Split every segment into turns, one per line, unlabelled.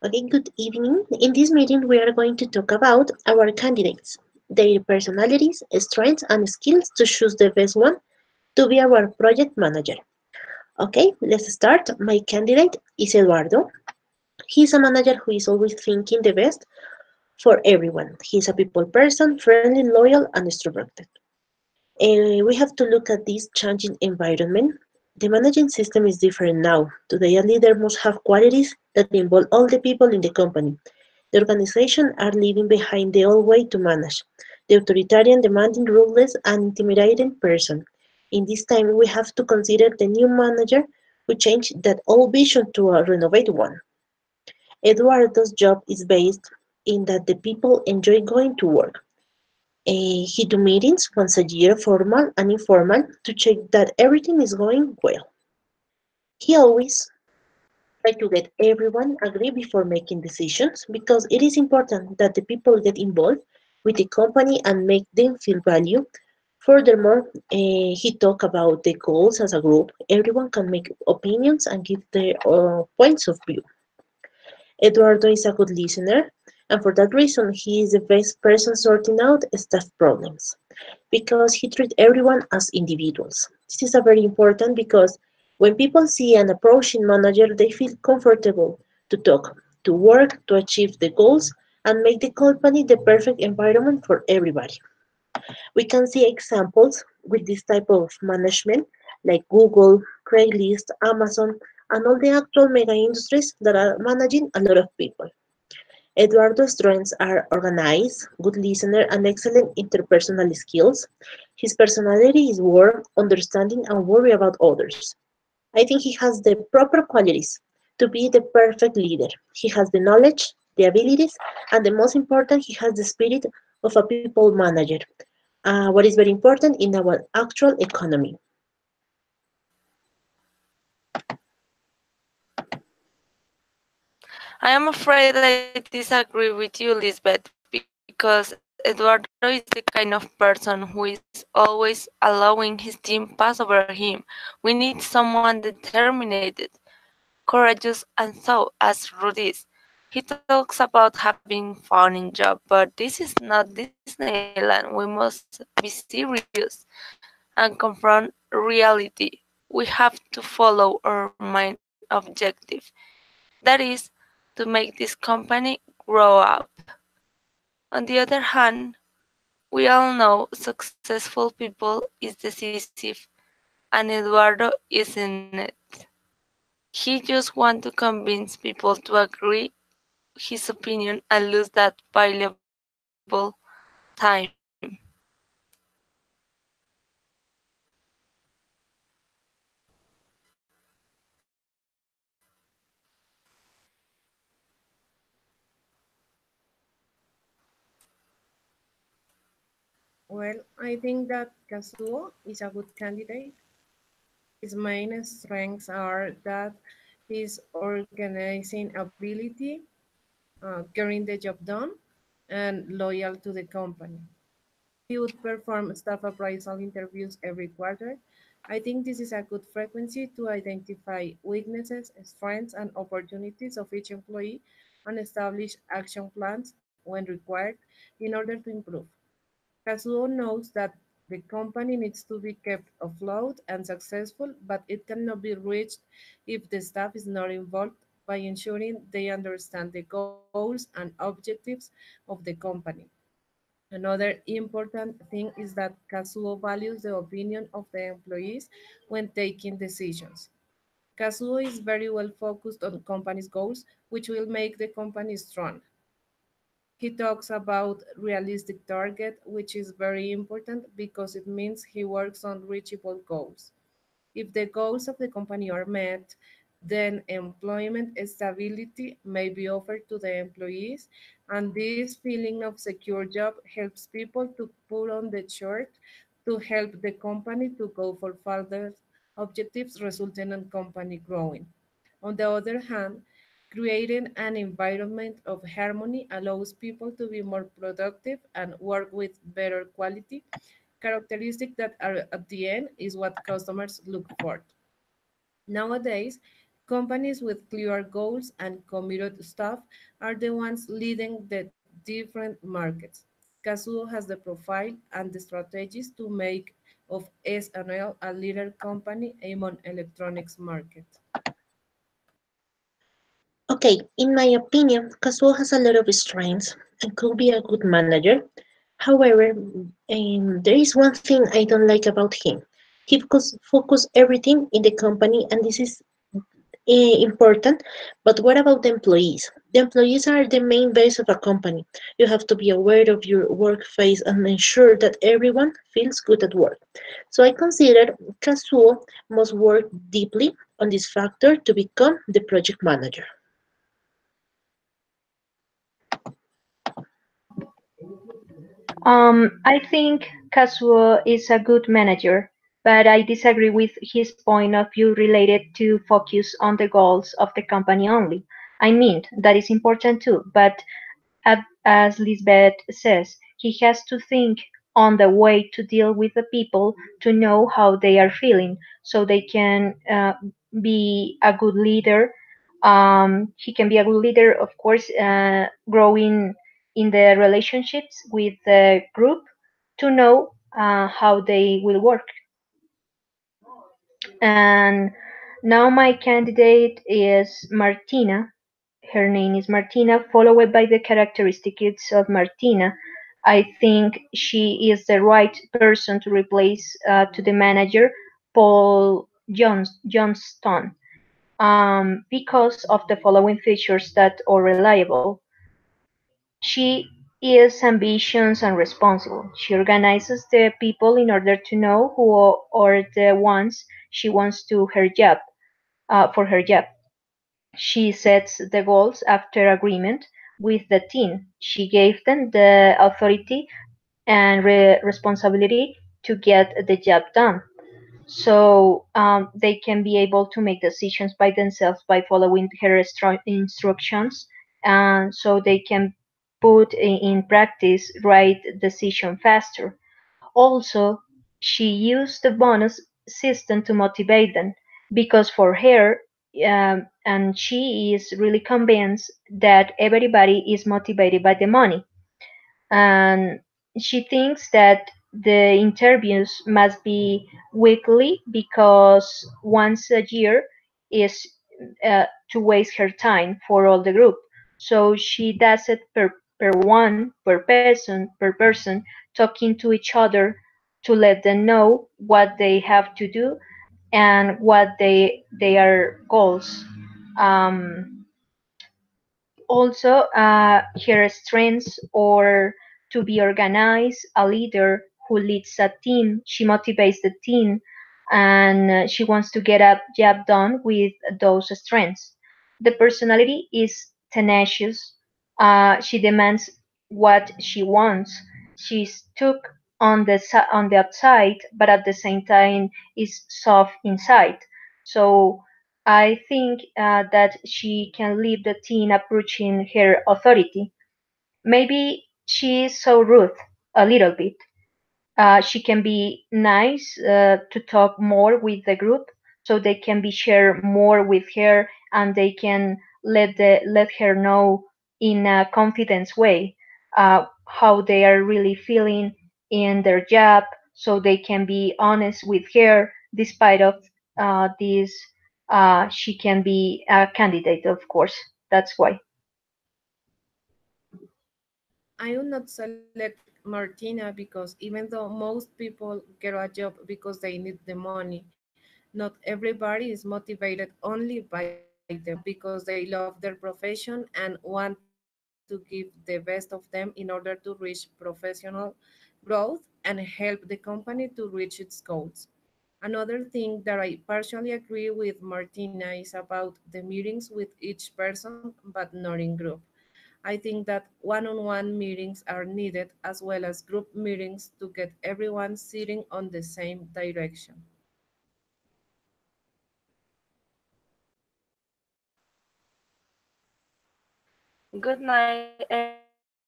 Okay, good evening. In this meeting, we are going to talk about our candidates, their personalities, strengths, and skills to choose the best one to be our project manager. Okay, let's start. My candidate is Eduardo. He's a manager who is always thinking the best for everyone. He's a people person, friendly, loyal, and extroverted. We have to look at this changing environment. The managing system is different now. Today, a leader must have qualities that involve all the people in the company. The organization are leaving behind the old way to manage, the authoritarian, demanding, ruthless, and intimidating person. In this time, we have to consider the new manager who changed that old vision to a renovated one. Eduardo's job is based in that the people enjoy going to work. He do meetings once a year, formal and informal, to check that everything is going well. He always try to get everyone agree before making decisions because it is important that the people get involved with the company and make them feel value. Furthermore, he talked about the goals as a group. Everyone can make opinions and give their points of view. Eduardo is a good listener, and for that reason, he is the best person sorting out staff problems because he treats everyone as individuals. This is a very important because when people see an approaching manager, they feel comfortable to talk, to work, to achieve the goals, and make the company the perfect environment for everybody. We can see examples with this type of management like Google, Craigslist, Amazon, and all the actual mega industries that are managing a lot of people. Eduardo's strengths are organized, good listener, and excellent interpersonal skills. His personality is warm, understanding, and worry about others. I think he has the proper qualities to be the perfect leader. He has the knowledge, the abilities, and the most important, he has the spirit of a people manager. What is very important in our actual economy.
I am afraid I disagree with you, Lisbeth, because Eduardo is the kind of person who is always allowing his team pass over him. We need someone determined, courageous, and so as Rudy is. He talks about having fun in job, but this is not Disneyland. We must be serious and confront reality. We have to follow our main objective. That is to make this company grow up. On the other hand, we all know successful people is decisive, and Eduardo isn't it. He just wants to convince people to agree his opinion and lose that valuable time.
Well, I think that Kazuo is a good candidate. His main strengths are that his organizing ability, getting the job done, and loyal to the company. He would perform staff appraisal interviews every quarter. I think this is a good frequency to identify weaknesses, strengths, and opportunities of each employee and establish action plans when required in order to improve. Kazuo knows that the company needs to be kept afloat and successful, but it cannot be reached if the staff is not involved by ensuring they understand the goals and objectives of the company. Another important thing is that Kazuo values the opinion of the employees when taking decisions. Kazuo is very well focused on company's goals, which will make the company strong. He talks about realistic target, which is very important because it means he works on reachable goals. If the goals of the company are met, then employment stability may be offered to the employees, and this feeling of secure job helps people to put on the shirt to help the company to go for further objectives resulting in company growing. On the other hand, creating an environment of harmony allows people to be more productive and work with better quality characteristics that are at the end is what customers look for. Nowadays, Companies with clear goals and committed staff are the ones leading the different markets. Kazuo has the profile and the strategies to make of S&L a leader company among electronics market.
Okay, in my opinion, Kazuo has a lot of strengths and could be a good manager. However, there is one thing I don't like about him. He focus everything in the company, and this is important. But what about the employees? The employees are the main base of a company. You have to be aware of your workplace and ensure that everyone feels good at work. So I consider Kazuo must work deeply on this factor to become the project manager.
I think Kazuo is a good manager, but I disagree with his point of view related to focus on the goals of the company only. I mean, that is important too, but as Lisbeth says, he has to think on the way to deal with the people to know how they are feeling so they can be a good leader. He can be a good leader, of course, growing in the relationships with the group to know how they will work. And now my candidate is Martina. Her name is Martina, followed by the characteristics of Martina. I think she is the right person to replace to the manager Paul Johnston because of the following features that are reliable. She is ambitious and responsible. She organizes the people in order to know who are the ones she wants to her job for her job. She sets the goals after agreement with the team. She gave them the authority and responsibility to get the job done. So they can be able to make decisions by themselves by following her instructions, and so they can put in practice right decision faster. Also, she used the bonus system to motivate them because for her, and she is really convinced that everybody is motivated by the money. And she thinks that the interviews must be weekly because once a year is to waste her time for all the group. So she does it per person talking to each other to let them know what they have to do and what they are goals. Um, Also, her strengths are to be organized, a leader who leads a team. She motivates the team, and she wants to get a job done with those strengths. The personality is tenacious. She demands what she wants. She's stuck on on the outside, but at the same time is soft inside. So I think that she can leave the teen approaching her authority. Maybe she is so rude a little bit. She can be nice to talk more with the group so they can be share more with her and they can let her know in a confidence way how they are really feeling in their job so they can be honest with her despite of this she can be a candidate, of course. That's why.
I would not select Martina because even though most people get a job because they need the money, not everybody is motivated only by the money. Some because they love their profession and want to give the best of them in order to reach professional growth and help the company to reach its goals. Another thing that I partially agree with Martina is about the meetings with each person, but not in group. I think that one-on-one meetings are needed as well as group meetings to get everyone sitting on the same direction.
Good night,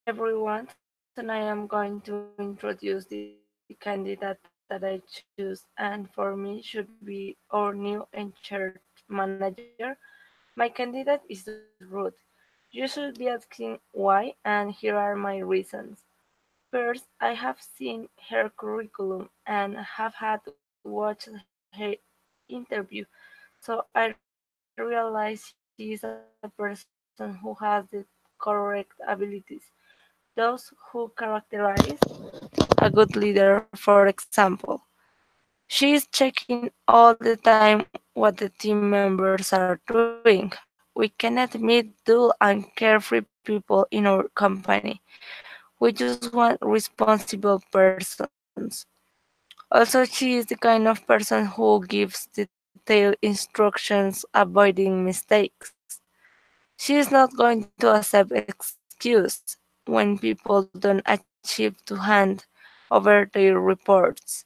everyone. Tonight I am going to introduce the candidate that I choose, and for me should be our new in charge person. manager, my candidate is Ruth. You should be asking why, and here are my reasons. First, I have seen her curriculum and have had watched her interview, so I realize she is a person who has the correct abilities, those who characterize a good leader. For example, she is checking all the time what the team members are doing. We cannot meet dull and carefree people in our company. We just want responsible persons. Also, she is the kind of person who gives detailed instructions avoiding mistakes. She is not going to accept excuse when people don't achieve to hand over their reports.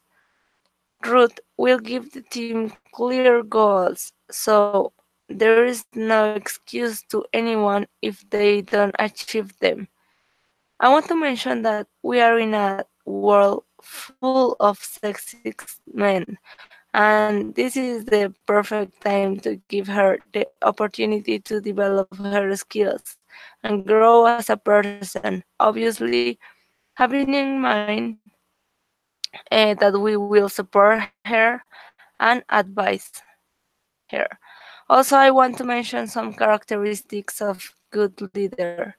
Ruth will give the team clear goals, so there is no excuse to anyone if they don't achieve them. I want to mention that we are in a world full of sexist men, and this is the perfect time to give her the opportunity to develop her skills and grow as a person. Obviously, having in mind that we will support her and advise her. Also, I want to mention some characteristics of good leader.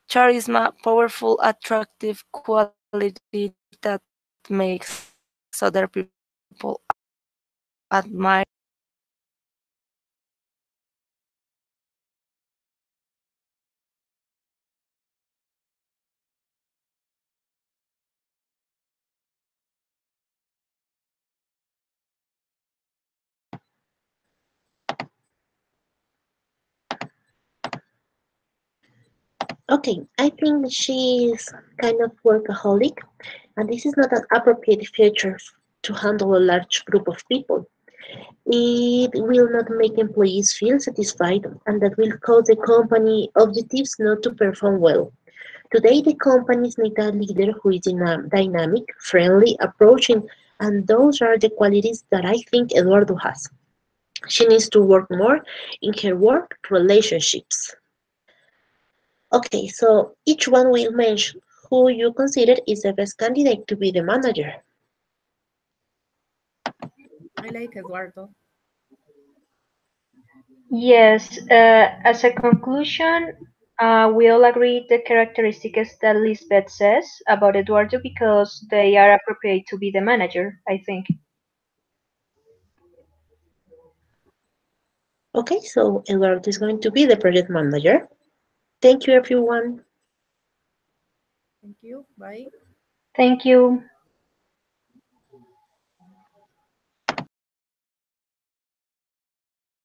Charisma, powerful, attractive quality that makes other people admire her. Confidence,
Okay, I think she's kind of workaholic, and this is not an appropriate feature to handle a large group of people. It will not make employees feel satisfied, and that will cause the company objectives not to perform well. Today, the companies need a leader who is dynamic, friendly, approaching, and those are the qualities that I think Eduardo has. She needs to work more in her work relationships. Okay, so each one will mention who you consider is the best candidate to be the manager.
I like Eduardo.
Yes, as a conclusion, we all agree the characteristics that Lisbeth says about Eduardo because they are appropriate to be the manager, I think.
Okay, so Eduardo is going to be the project manager. Thank you, everyone.
Thank you. Bye.
Thank you.